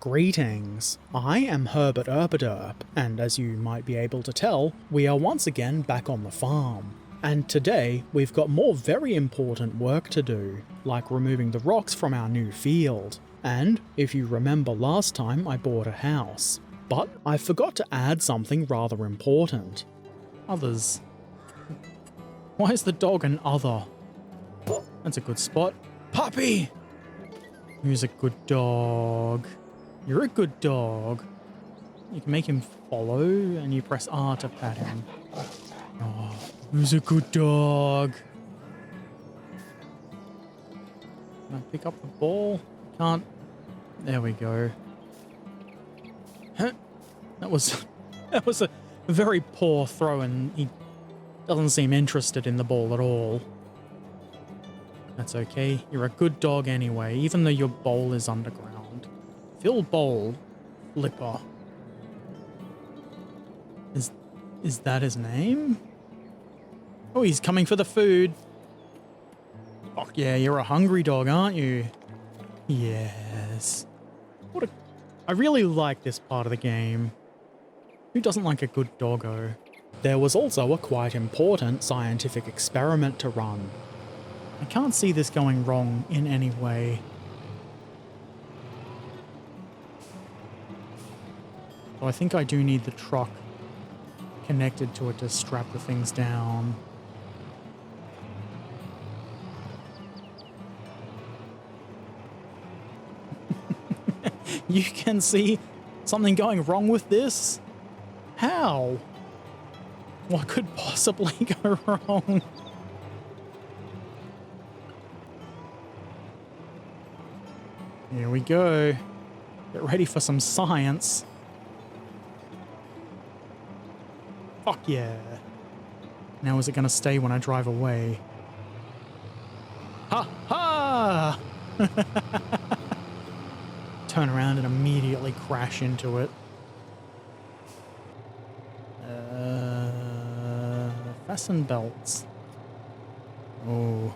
Greetings, I am Herbert Erpaderp, and as you might be able to tell, we are once again back on the farm. And today, we've got more very important work to do, like removing the rocks from our new field. And, if you remember last time, I bought a house. But I forgot to add something rather important. Others. Why is the dog an other? That's a good spot. Puppy! Who's a good dog? You're a good dog. You can make him follow, and you press R to pat him. Oh, who's a good dog? Can I pick up the ball? Can't. There we go. Huh? That was a very poor throw, and he doesn't seem interested in the ball at all. That's okay. You're a good dog anyway, even though your bowl is underground. Phil Bowl Flipper. Is that his name? Oh, he's coming for the food. Fuck yeah, you're a hungry dog, aren't you? Yes. I really like this part of the game. Who doesn't like a good doggo? There was also a quite important scientific experiment to run. I can't see this going wrong in any way. So I think I do need the truck connected to it to strap the things down. You can see something going wrong with this? How? What could possibly go wrong? Here we go. Get ready for some science. Fuck yeah. Now is it going to stay when I drive away? Ha ha! Turn around and immediately crash into it. Fasten belts. Oh.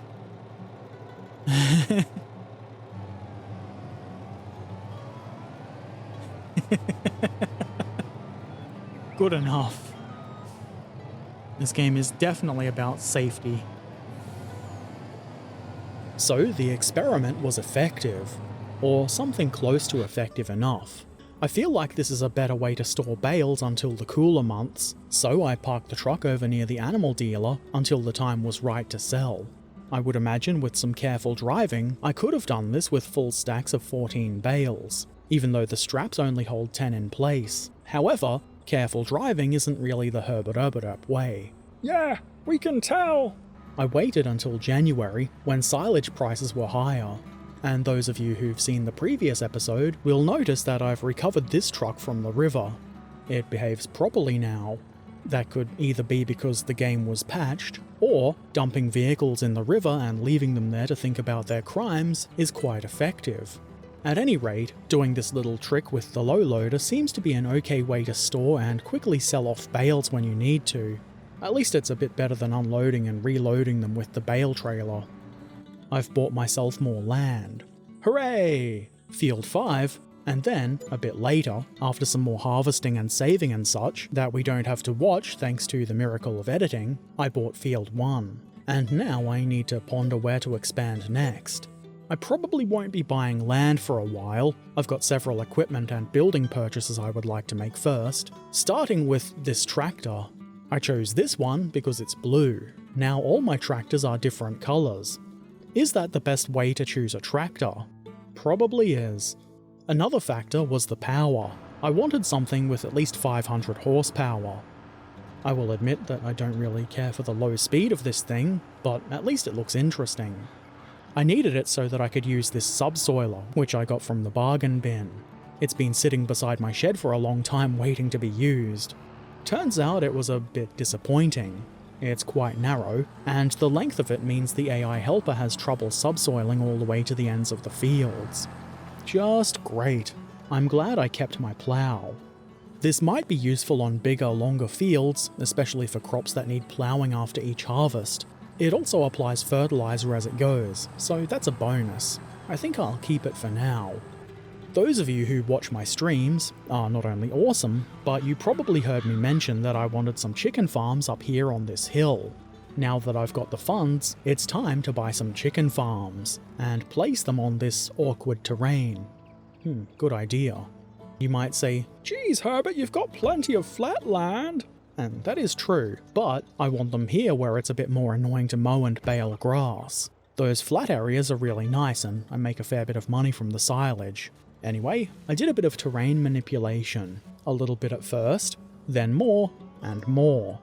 Good enough. This game is definitely about safety. So the experiment was effective, or something close to effective enough. I feel like this is a better way to store bales until the cooler months, so I parked the truck over near the animal dealer until the time was right to sell. I would imagine with some careful driving, I could have done this with full stacks of 14 bales, even though the straps only hold 10 in place. However, careful driving isn't really the Herbert Erpaderp way. Yeah, we can tell! I waited until January, when silage prices were higher. And those of you who've seen the previous episode will notice that I've recovered this truck from the river. It behaves properly now. That could either be because the game was patched, or dumping vehicles in the river and leaving them there to think about their crimes is quite effective. At any rate, doing this little trick with the low loader seems to be an okay way to store and quickly sell off bales when you need to. At least it's a bit better than unloading and reloading them with the bale trailer. I've bought myself more land. Hooray! Field 5, and then, a bit later, after some more harvesting and saving and such that we don't have to watch thanks to the miracle of editing, I bought Field 1. And now I need to ponder where to expand next. I probably won't be buying land for a while. I've got several equipment and building purchases I would like to make first, starting with this tractor. I chose this one because it's blue. Now all my tractors are different colours. Is that the best way to choose a tractor? Probably is. Another factor was the power. I wanted something with at least 500 horsepower. I will admit that I don't really care for the low speed of this thing, but at least it looks interesting. I needed it so that I could use this subsoiler, which I got from the bargain bin. It's been sitting beside my shed for a long time waiting to be used. Turns out it was a bit disappointing. It's quite narrow, and the length of it means the AI helper has trouble subsoiling all the way to the ends of the fields. Just great. I'm glad I kept my plough. This might be useful on bigger, longer fields, especially for crops that need ploughing after each harvest. It also applies fertilizer as it goes, so that's a bonus. I think I'll keep it for now. Those of you who watch my streams are not only awesome, but you probably heard me mention that I wanted some chicken farms up here on this hill. Now that I've got the funds, it's time to buy some chicken farms, and place them on this awkward terrain. Good idea. You might say, Geez, Herbert, you've got plenty of flat land. and that is true, but I want them here where it's a bit more annoying to mow and bale grass. Those flat areas are really nice and I make a fair bit of money from the silage. Anyway, I did a bit of terrain manipulation. A little bit at first, then more and more.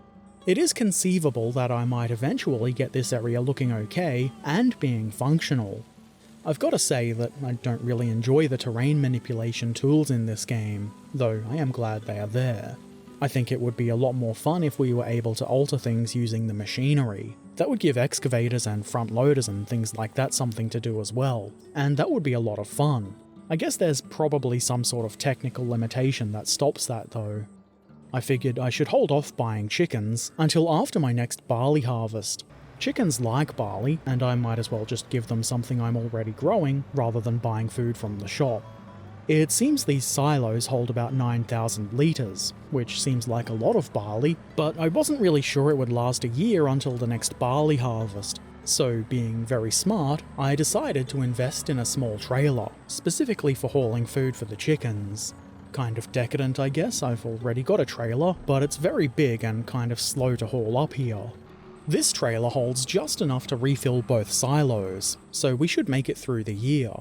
It is conceivable that I might eventually get this area looking okay and being functional. I've got to say that I don't really enjoy the terrain manipulation tools in this game, though I am glad they are there. I think it would be a lot more fun if we were able to alter things using the machinery. That would give excavators and front loaders and things like that something to do as well, and that would be a lot of fun. I guess there's probably some sort of technical limitation that stops that though. I figured I should hold off buying chickens until after my next barley harvest. Chickens like barley, and I might as well just give them something I'm already growing rather than buying food from the shop. It seems these silos hold about 9,000 litres, which seems like a lot of barley, but I wasn't really sure it would last a year until the next barley harvest. So, being very smart, I decided to invest in a small trailer, specifically for hauling food for the chickens. Kind of decadent, I guess. I've already got a trailer, but it's very big and kind of slow to haul up here. This trailer holds just enough to refill both silos, so we should make it through the year.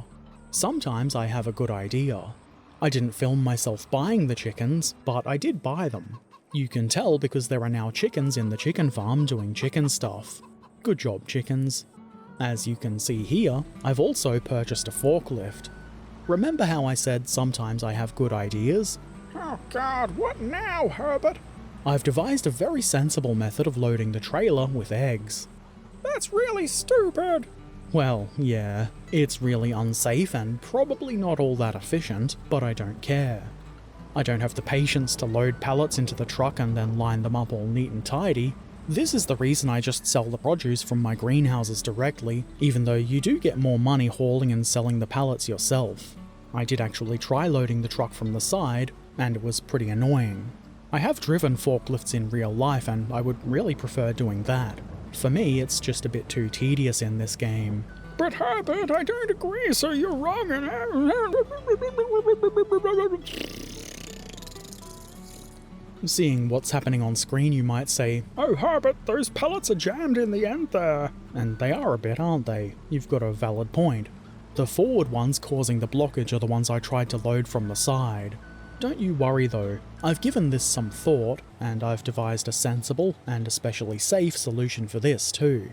Sometimes I have a good idea. I didn't film myself buying the chickens, but I did buy them. You can tell because there are now chickens in the chicken farm doing chicken stuff. Good job, chickens. As you can see here, I've also purchased a forklift. Remember how I said sometimes I have good ideas? Oh God, what now, Herbert? I've devised a very sensible method of loading the trailer with eggs. That's really stupid. Well, yeah, it's really unsafe and probably not all that efficient, but I don't care. I don't have the patience to load pallets into the truck and then line them up all neat and tidy. This is the reason I just sell the produce from my greenhouses directly, even though you do get more money hauling and selling the pallets yourself. I did actually try loading the truck from the side, and it was pretty annoying. I have driven forklifts in real life and I would really prefer doing that. For me, it's just a bit too tedious in this game. But Herbert, I don't agree, so you're wrong Seeing what's happening on screen, you might say, Oh Herbert, those pellets are jammed in the end there. and they are a bit, aren't they? You've got a valid point. The forward ones causing the blockage are the ones I tried to load from the side. Don't you worry though, I've given this some thought, and I've devised a sensible and especially safe solution for this too.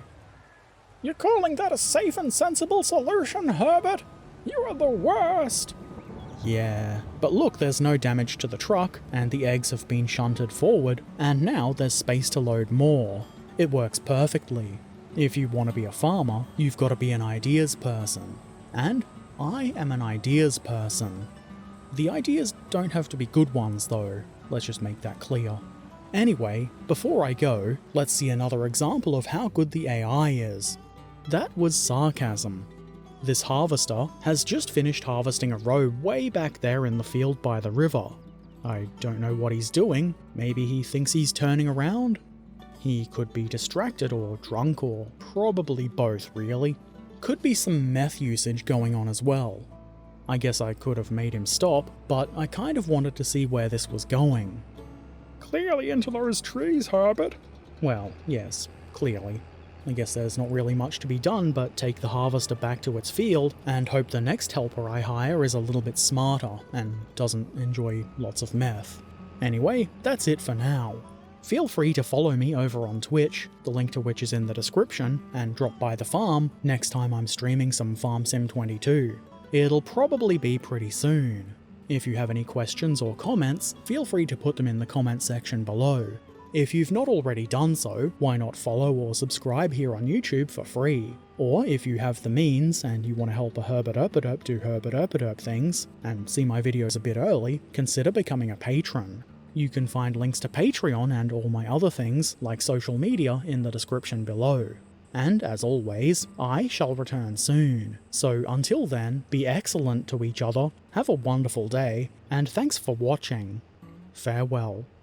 You're calling that a safe and sensible solution, Herbert? You are the worst. Yeah, but look, there's no damage to the truck, and the eggs have been shunted forward, and now there's space to load more. It works perfectly. If you want to be a farmer, you've got to be an ideas person. And I am an ideas person. The ideas don't have to be good ones though, let's just make that clear. Anyway, before I go, let's see another example of how good the AI is. That was sarcasm. This harvester has just finished harvesting a row way back there in the field by the river. I don't know what he's doing, maybe he thinks he's turning around? He could be distracted or drunk or probably both really. Could be some meth usage going on as well. I guess I could have made him stop, but I kind of wanted to see where this was going. Clearly into those trees, Herbert. Well, yes, clearly. I guess there's not really much to be done but take the harvester back to its field and hope the next helper I hire is a little bit smarter and doesn't enjoy lots of meth. Anyway, that's it for now. Feel free to follow me over on Twitch, the link to which is in the description, and drop by the farm next time I'm streaming some Farm Sim 22. It'll probably be pretty soon. If you have any questions or comments, feel free to put them in the comment section below. If you've not already done so, why not follow or subscribe here on YouTube for free? Or if you have the means and you want to help a Herbert Erpaderp do Herbert Erpaderp things, and see my videos a bit early, consider becoming a patron. You can find links to Patreon and all my other things, like social media, in the description below. And as always, I shall return soon. So until then, be excellent to each other, have a wonderful day, and thanks for watching. Farewell.